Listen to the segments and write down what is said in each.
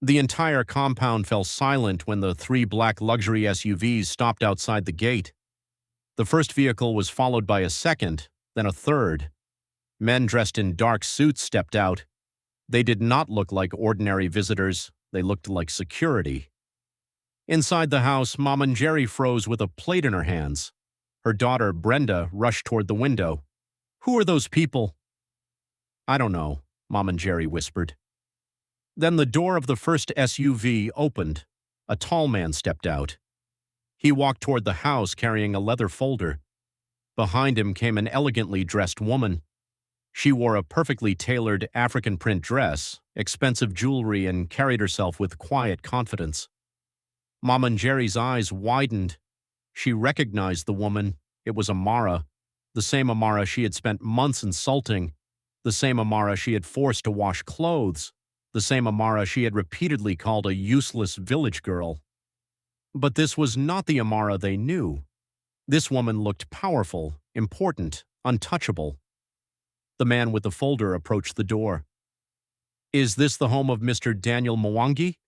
The entire compound fell silent when the three black luxury SUVs stopped outside the gate. The first vehicle was followed by a second, then a third. Men dressed in dark suits stepped out. They did not look like ordinary visitors. They looked like security. Inside the house, Mom and Jerry froze with a plate in her hands. Her daughter, Brenda, rushed toward the window. "Who are those people?" "I don't know," Mom and Jerry whispered. Then the door of the first SUV opened. A tall man stepped out. He walked toward the house carrying a leather folder. Behind him came an elegantly dressed woman. She wore a perfectly tailored African print dress, expensive jewelry, and carried herself with quiet confidence. Mom and Jerry's eyes widened. She recognized the woman. It was Amara, the same Amara she had spent months insulting, the same Amara she had forced to wash clothes, the same Amara she had repeatedly called a useless village girl. But this was not the Amara they knew. This woman looked powerful, important, untouchable. The man with the folder approached the door. "Is this the home of Mr. Daniel Mwangi?"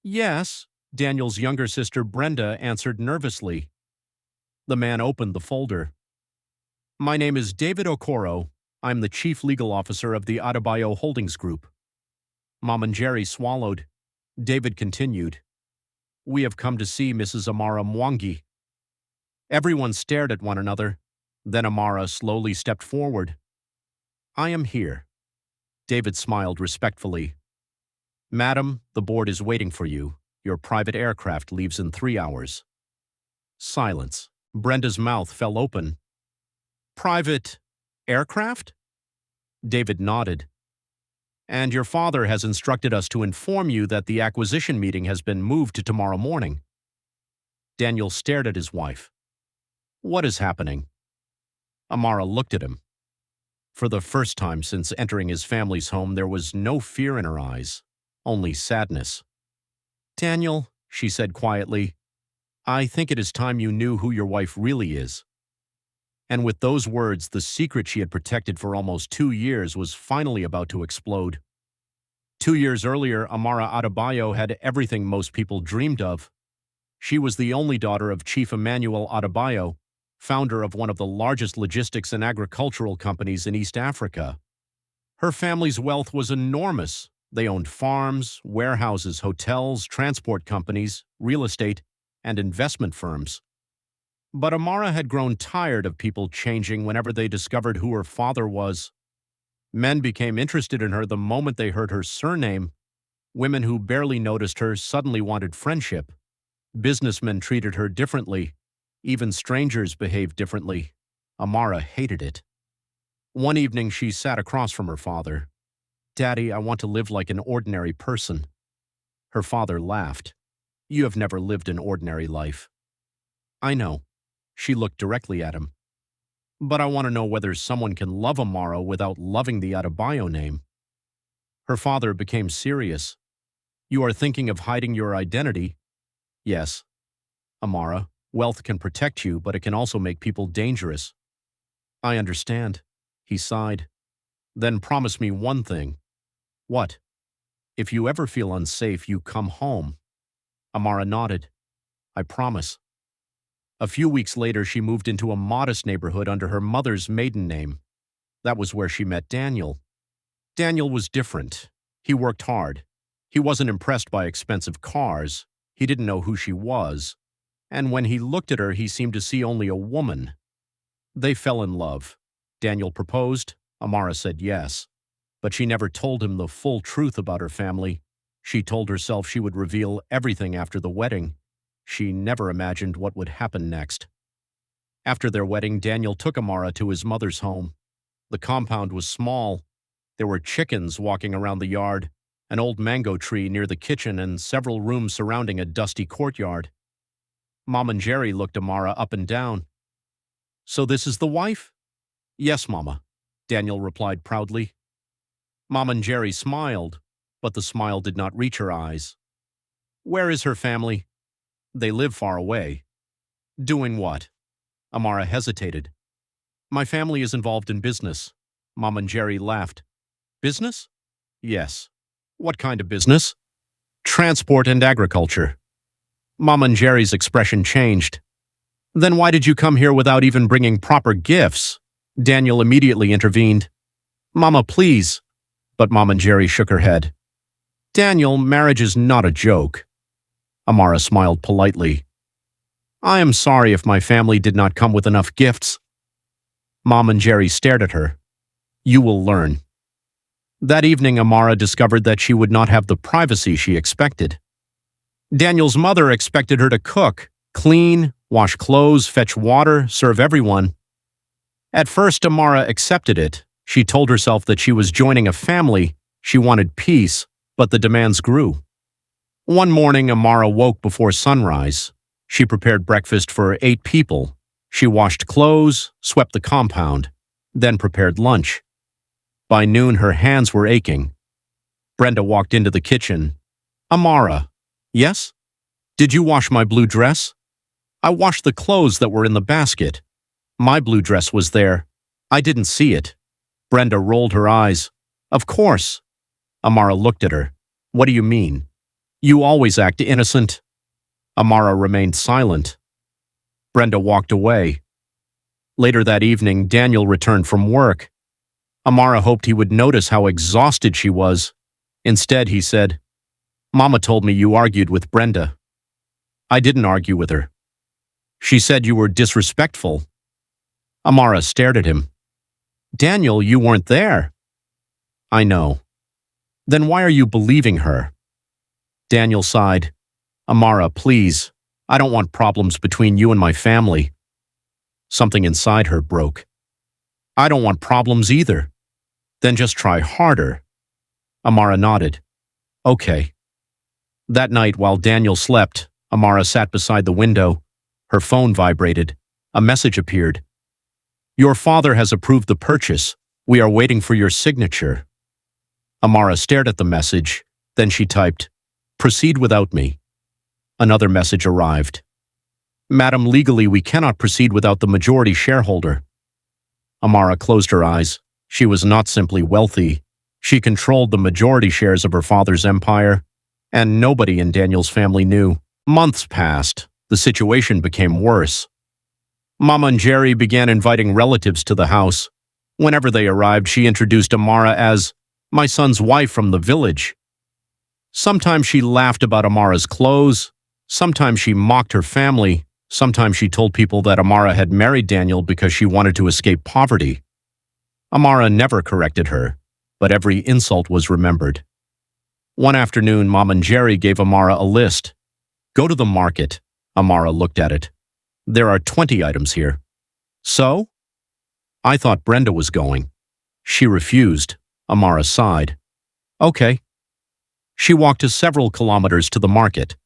"Yes," Daniel's younger sister Brenda answered nervously. The man opened the folder. "My name is David Okoro. I'm the chief legal officer of the Adebayo Holdings Group." Mom and Jerry swallowed. David continued. "We have come to see Mrs. Amara Mwangi." Everyone stared at one another. Then Amara slowly stepped forward. "I am here." David smiled respectfully. "Madam, the board is waiting for you. Your private aircraft leaves in 3 hours." Silence. Brenda's mouth fell open. "Private aircraft?" David nodded. "And your father has instructed us to inform you that the acquisition meeting has been moved to tomorrow morning." Daniel stared at his wife. "What is happening?" Amara looked at him. For the first time since entering his family's home, there was no fear in her eyes, only sadness. "Daniel," she said quietly, "I think it is time you knew who your wife really is." And with those words, the secret she had protected for almost 2 years was finally about to explode. 2 years earlier, Amara Adebayo had everything most people dreamed of. She was the only daughter of Chief Emmanuel Adebayo, founder of one of the largest logistics and agricultural companies in East Africa. Her family's wealth was enormous. They owned farms, warehouses, hotels, transport companies, real estate, and investment firms. But Amara had grown tired of people changing whenever they discovered who her father was. Men became interested in her the moment they heard her surname. Women who barely noticed her suddenly wanted friendship. Businessmen treated her differently. Even strangers behaved differently. Amara hated it. One evening she sat across from her father. "Daddy, I want to live like an ordinary person." Her father laughed. "You have never lived an ordinary life." "I know." She looked directly at him. "But I want to know whether someone can love Amara without loving the Adebayo name." Her father became serious. "You are thinking of hiding your identity?" "Yes." "Amara, wealth can protect you, but it can also make people dangerous." "I understand." He sighed. "Then promise me one thing." "What?" "If you ever feel unsafe, you come home." Amara nodded. "I promise." A few weeks later, she moved into a modest neighborhood under her mother's maiden name. That was where she met Daniel. Daniel was different. He worked hard. He wasn't impressed by expensive cars. He didn't know who she was. And when he looked at her, he seemed to see only a woman. They fell in love. Daniel proposed. Amara said yes. But she never told him the full truth about her family. She told herself she would reveal everything after the wedding. She never imagined what would happen next. After their wedding, Daniel took Amara to his mother's home. The compound was small. There were chickens walking around the yard, an old mango tree near the kitchen, and several rooms surrounding a dusty courtyard. Mom and Jerry looked Amara up and down. "So this is the wife?" "Yes, Mama," Daniel replied proudly. Mom and Jerry smiled, but the smile did not reach her eyes. "Where is her family?" "They live far away." "Doing what?" Amara hesitated. "My family is involved in business." Mom and Jerry laughed. "Business?" "Yes." "What kind of business?" Transport and agriculture. Mom and Jerry's expression changed. Then why did you come here without even bringing proper gifts? Daniel immediately intervened. Mama, please. But Mom and Jerry shook her head. Daniel, marriage is not a joke. Amara smiled politely. I am sorry if my family did not come with enough gifts. Mom and Jerry stared at her. You will learn. That evening, Amara discovered that she would not have the privacy she expected. Daniel's mother expected her to cook, clean, wash clothes, fetch water, serve everyone. At first, Amara accepted it. She told herself that she was joining a family. She wanted peace, but the demands grew. One morning, Amara woke before sunrise. She prepared breakfast for 8 people. She washed clothes, swept the compound, then prepared lunch. By noon, her hands were aching. Brenda walked into the kitchen. Amara, yes? Did you wash my blue dress? I washed the clothes that were in the basket. My blue dress was there. I didn't see it. Brenda rolled her eyes. Of course. Amara looked at her. What do you mean? You always act innocent. Amara remained silent. Brenda walked away. Later that evening, Daniel returned from work. Amara hoped he would notice how exhausted she was. Instead, he said, Mama told me you argued with Brenda. I didn't argue with her. She said you were disrespectful. Amara stared at him. Daniel, you weren't there. I know. Then why are you believing her? Daniel sighed. Amara, please. I don't want problems between you and my family. Something inside her broke. I don't want problems either. Then just try harder. Amara nodded. Okay. That night, while Daniel slept, Amara sat beside the window. Her phone vibrated. A message appeared. Your father has approved the purchase. We are waiting for your signature. Amara stared at the message. Then she typed, Proceed without me. Another message arrived. Madam, legally we cannot proceed without the majority shareholder. Amara closed her eyes. She was not simply wealthy. She controlled the majority shares of her father's empire, and nobody in Daniel's family knew. Months passed. The situation became worse. Mama and Jerry began inviting relatives to the house. Whenever they arrived, she introduced Amara as my son's wife from the village. Sometimes she laughed about Amara's clothes. Sometimes she mocked her family. Sometimes she told people that Amara had married Daniel because she wanted to escape poverty. Amara never corrected her, but every insult was remembered. One afternoon, Mom and Jerry gave Amara a list. Go to the market. Amara looked at it. There are 20 items here. So? I thought Brenda was going. She refused. Amara sighed. Okay. She walked several kilometers to the market.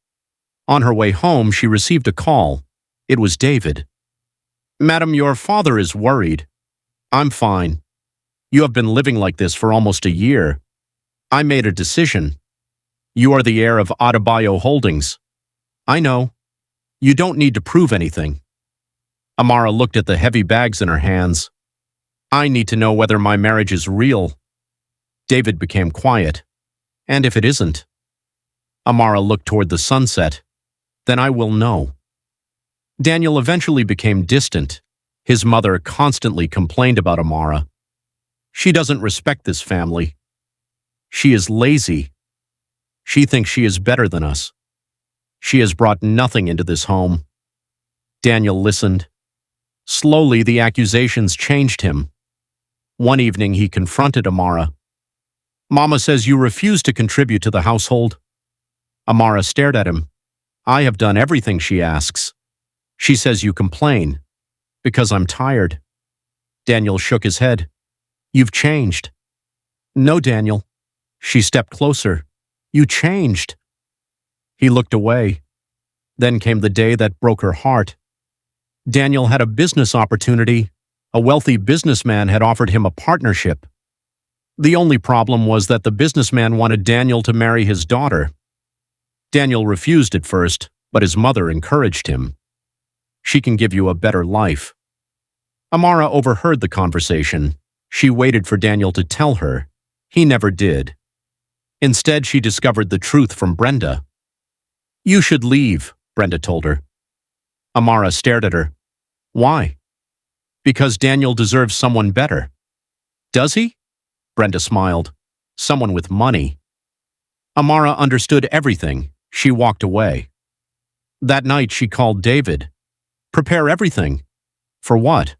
On her way home, she received a call. It was David. Madam, your father is worried. I'm fine. You have been living like this for almost a year. I made a decision. You are the heir of Adebayo Holdings. I know. You don't need to prove anything. Amara looked at the heavy bags in her hands. I need to know whether my marriage is real. David became quiet. And if it isn't? Amara looked toward the sunset. Then I will know. Daniel eventually became distant. His mother constantly complained about Amara. She doesn't respect this family. She is lazy. She thinks she is better than us. She has brought nothing into this home. Daniel listened. Slowly, the accusations changed him. One evening, he confronted Amara. Mama says you refuse to contribute to the household. Amara stared at him. I have done everything she asks. She says you complain. Because I'm tired. Daniel shook his head. You've changed. No, Daniel. She stepped closer. You changed. He looked away. Then came the day that broke her heart. Daniel had a business opportunity. A wealthy businessman had offered him a partnership. The only problem was that the businessman wanted Daniel to marry his daughter. Daniel refused at first, but his mother encouraged him. She can give you a better life. Amara overheard the conversation. She waited for Daniel to tell her. He never did. Instead, she discovered the truth from Brenda. "You should leave," Brenda told her. Amara stared at her. "Why?" "Because Daniel deserves someone better." "Does he?" Brenda smiled. "Someone with money." Amara understood everything. She walked away. That night she called David. "Prepare everything." "For what?"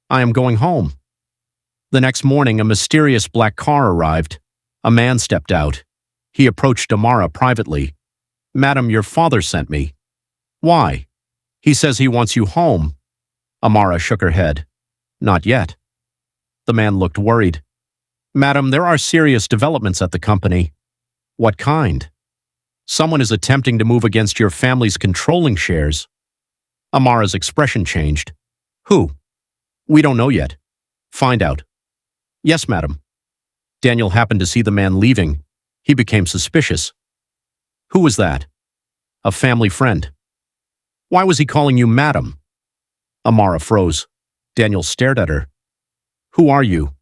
"I am going home." The next morning, a mysterious black car arrived. A man stepped out. He approached Amara privately. "Madam, your father sent me." "Why?" "He says he wants you home." Amara shook her head. "Not yet." The man looked worried. "Madam, there are serious developments at the company." "What kind?" "Someone is attempting to move against your family's controlling shares." Amara's expression changed. "Who?" "We don't know yet." "Find out." "Yes, madam." Daniel happened to see the man leaving. He became suspicious. "Who was that?" "A family friend." "Why was he calling you madam?" Amara froze. Daniel stared at her. "Who are you?"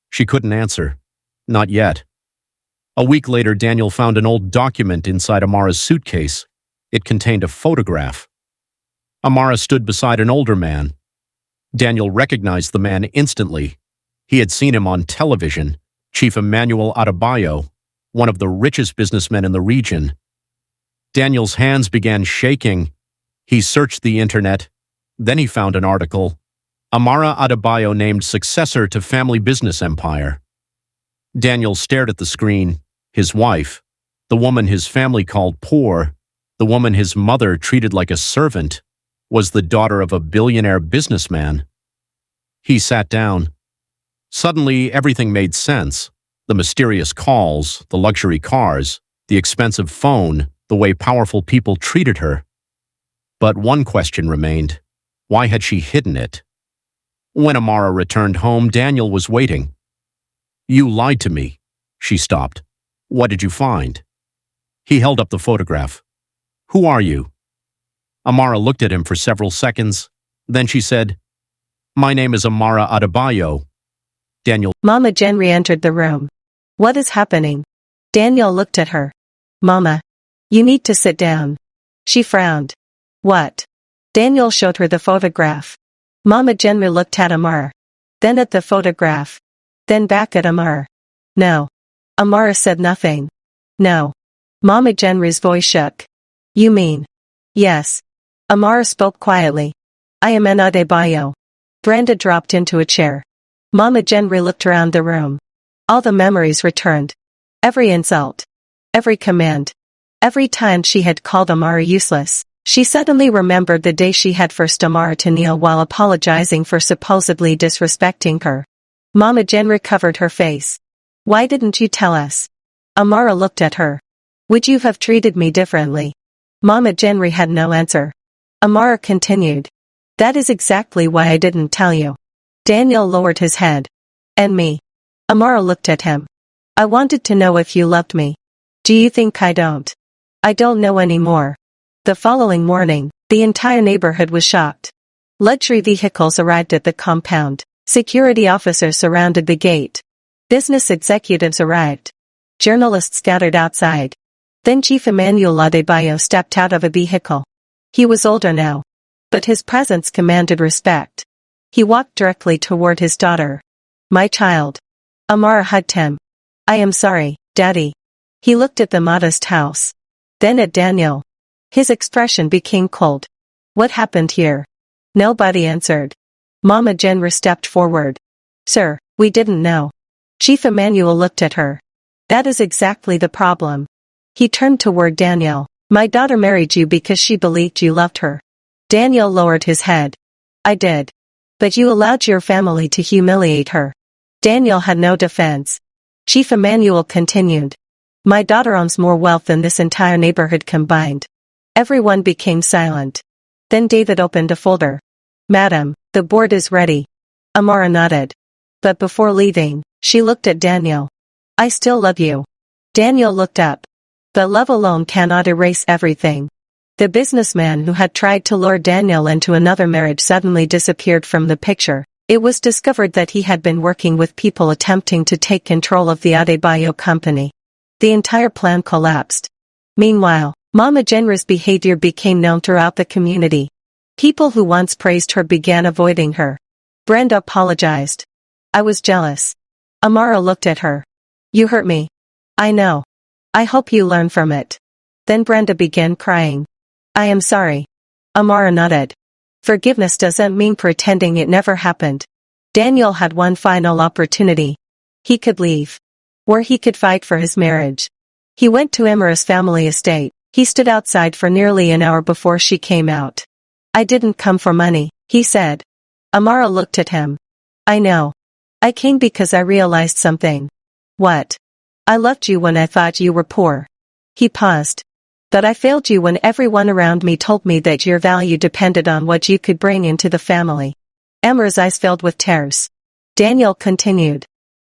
She couldn't answer. Not yet. A week later, Daniel found an old document inside Amara's suitcase. It contained a photograph. Amara stood beside an older man. Daniel recognized the man instantly. He had seen him on television, Chief Emmanuel Adebayo, one of the richest businessmen in the region. Daniel's hands began shaking. He searched the internet. Then he found an article. Amara Adebayo named successor to family business empire. Daniel stared at the screen. His wife, the woman his family called poor, the woman his mother treated like a servant, was the daughter of a billionaire businessman. He sat down. Suddenly, everything made sense. The mysterious calls, the luxury cars, the expensive phone, the way powerful people treated her. But one question remained. Why had she hidden it? When Amara returned home, Daniel was waiting. "You lied to me." She stopped. "What did you find?" He held up the photograph. "Who are you?" Amara looked at him for several seconds. Then she said, "My name is Amara Adebayo." Daniel. Mama Jen re-entered the room. "What is happening?" Daniel looked at her. "Mama, you need to sit down." She frowned. "What?" Daniel showed her the photograph. Mama Jenry looked at Amara. Then at the photograph. Then back at Amara. "No." Amara said nothing. "No." Mama Jenry's voice shook. "You mean?" "Yes." Amara spoke quietly. "I am an Adebayo." Brenda dropped into a chair. Mama Jenry looked around the room. All the memories returned. Every insult. Every command. Every time she had called Amara useless. She suddenly remembered the day she had forced Amara to kneel while apologizing for supposedly disrespecting her. Mama Jenry covered her face. "Why didn't you tell us?" Amara looked at her. "Would you have treated me differently?" Mama Jenry had no answer. Amara continued. "That is exactly why I didn't tell you." Daniel lowered his head. "And me?" Amara looked at him. "I wanted to know if you loved me. Do you think I don't?" "I don't know anymore." The following morning, the entire neighborhood was shocked. Luxury vehicles arrived at the compound. Security officers surrounded the gate. Business executives arrived. Journalists scattered outside. Then Chief Emmanuel Adebayo stepped out of a vehicle. He was older now, but his presence commanded respect. He walked directly toward his daughter. "My child." Amara hugged him. "I am sorry, Daddy." He looked at the modest house. Then at Daniel. His expression became cold. "What happened here?" Nobody answered. Mama Jenry stepped forward. "Sir, we didn't know." Chief Emmanuel looked at her. "That is exactly the problem." He turned toward Daniel. "My daughter married you because she believed you loved her." Daniel lowered his head. "I did. But you allowed your family to humiliate her." Daniel had no defense. Chief Emmanuel continued. "My daughter owns more wealth than this entire neighborhood combined." Everyone became silent. Then David opened a folder. "Madam, the board is ready." Amara nodded. But before leaving, she looked at Daniel. "I still love you." Daniel looked up. But love alone cannot erase everything. The businessman who had tried to lure Daniel into another marriage suddenly disappeared from the picture. It was discovered that he had been working with people attempting to take control of the Adebayo company. The entire plan collapsed. Meanwhile, Mama Jenra's behavior became known throughout the community. People who once praised her began avoiding her. Brenda apologized. I was jealous. Amara looked at her. You hurt me. I know. I hope you learn from it. Then Brenda began crying. I am sorry. Amara nodded. Forgiveness doesn't mean pretending it never happened. Daniel had one final opportunity. He could leave. Or he could fight for his marriage. He went to Amara's family estate. He stood outside for nearly an hour before she came out. I didn't come for money, he said. Amara looked at him. I know. I came because I realized something. What? I loved you when I thought you were poor. He paused. But I failed you when everyone around me told me that your value depended on what you could bring into the family. Amara's eyes filled with tears. Daniel continued.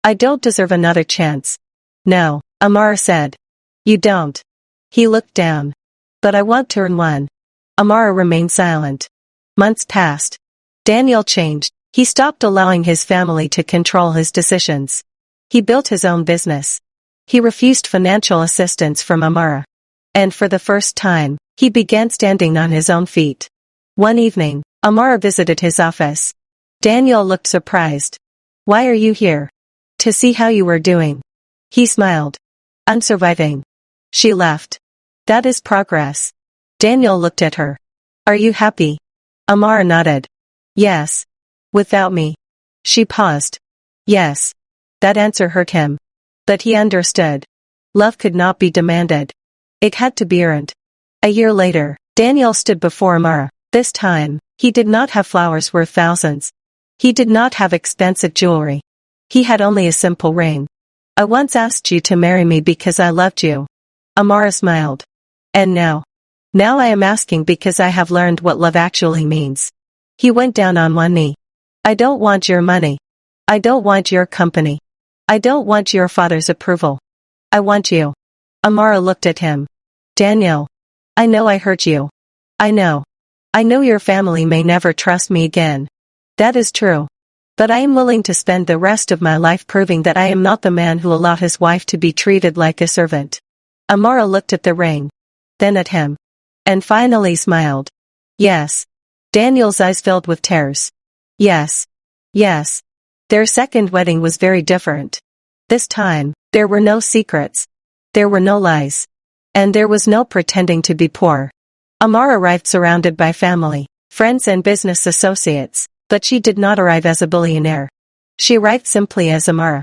I don't deserve another chance. No, Amara said. You don't. He looked down. But I want to earn one. Amara remained silent. Months passed. Daniel changed. He stopped allowing his family to control his decisions. He built his own business. He refused financial assistance from Amara. And for the first time, he began standing on his own feet. One evening, Amara visited his office. Daniel looked surprised. Why are you here? To see how you were doing. He smiled. I'm surviving. She laughed. That is progress. Daniel looked at her. Are you happy? Amara nodded. Yes. Without me. She paused. Yes. That answer hurt him. But he understood. Love could not be demanded. It had to be earned. A year later, Daniel stood before Amara. This time, he did not have flowers worth thousands. He did not have expensive jewelry. He had only a simple ring. I once asked you to marry me because I loved you. Amara smiled. And now? Now I am asking because I have learned what love actually means. He went down on one knee. I don't want your money. I don't want your company. I don't want your father's approval. I want you. Amara looked at him. Daniel. I know I hurt you. I know. I know your family may never trust me again. That is true. But I am willing to spend the rest of my life proving that I am not the man who allowed his wife to be treated like a servant. Amara looked at the ring. Then at him. And finally smiled. Yes. Daniel's eyes filled with tears. Yes. Yes. Their second wedding was very different. This time, there were no secrets. There were no lies. And there was no pretending to be poor. Amara arrived surrounded by family, friends and business associates, but she did not arrive as a billionaire. She arrived simply as Amara.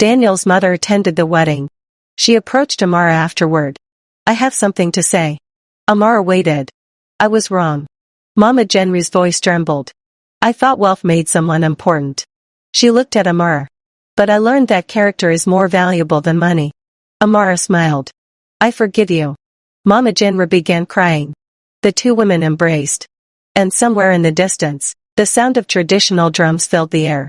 Daniel's mother attended the wedding. She approached Amara afterward. I have something to say. Amara waited. I was wrong. Mama Jenry's voice trembled. I thought wealth made someone important. She looked at Amara. But I learned that character is more valuable than money. Amara smiled. I forgive you. Mama Jenra began crying. The two women embraced. And somewhere in the distance, the sound of traditional drums filled the air.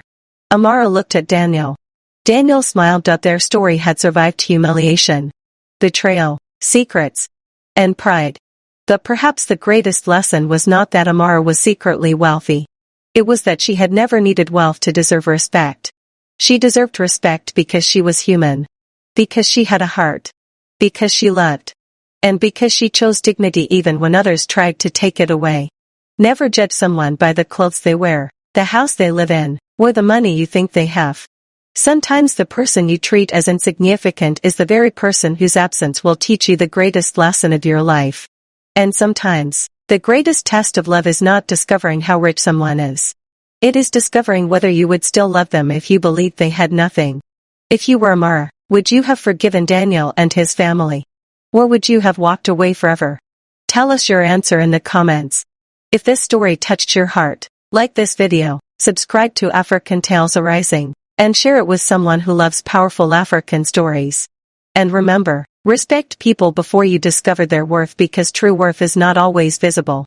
Amara looked at Daniel. Daniel smiled that their story had survived humiliation, betrayal, secrets, and pride. But perhaps the greatest lesson was not that Amara was secretly wealthy. It was that she had never needed wealth to deserve respect. She deserved respect because she was human. Because she had a heart. Because she loved. And because she chose dignity even when others tried to take it away. Never judge someone by the clothes they wear, the house they live in, or the money you think they have. Sometimes the person you treat as insignificant is the very person whose absence will teach you the greatest lesson of your life. And sometimes, the greatest test of love is not discovering how rich someone is. It is discovering whether you would still love them if you believed they had nothing. If you were Amara, would you have forgiven Daniel and his family? Or would you have walked away forever? Tell us your answer in the comments. If this story touched your heart, like this video, subscribe to African Tales Arising, and share it with someone who loves powerful African stories. And remember, respect people before you discover their worth because true worth is not always visible.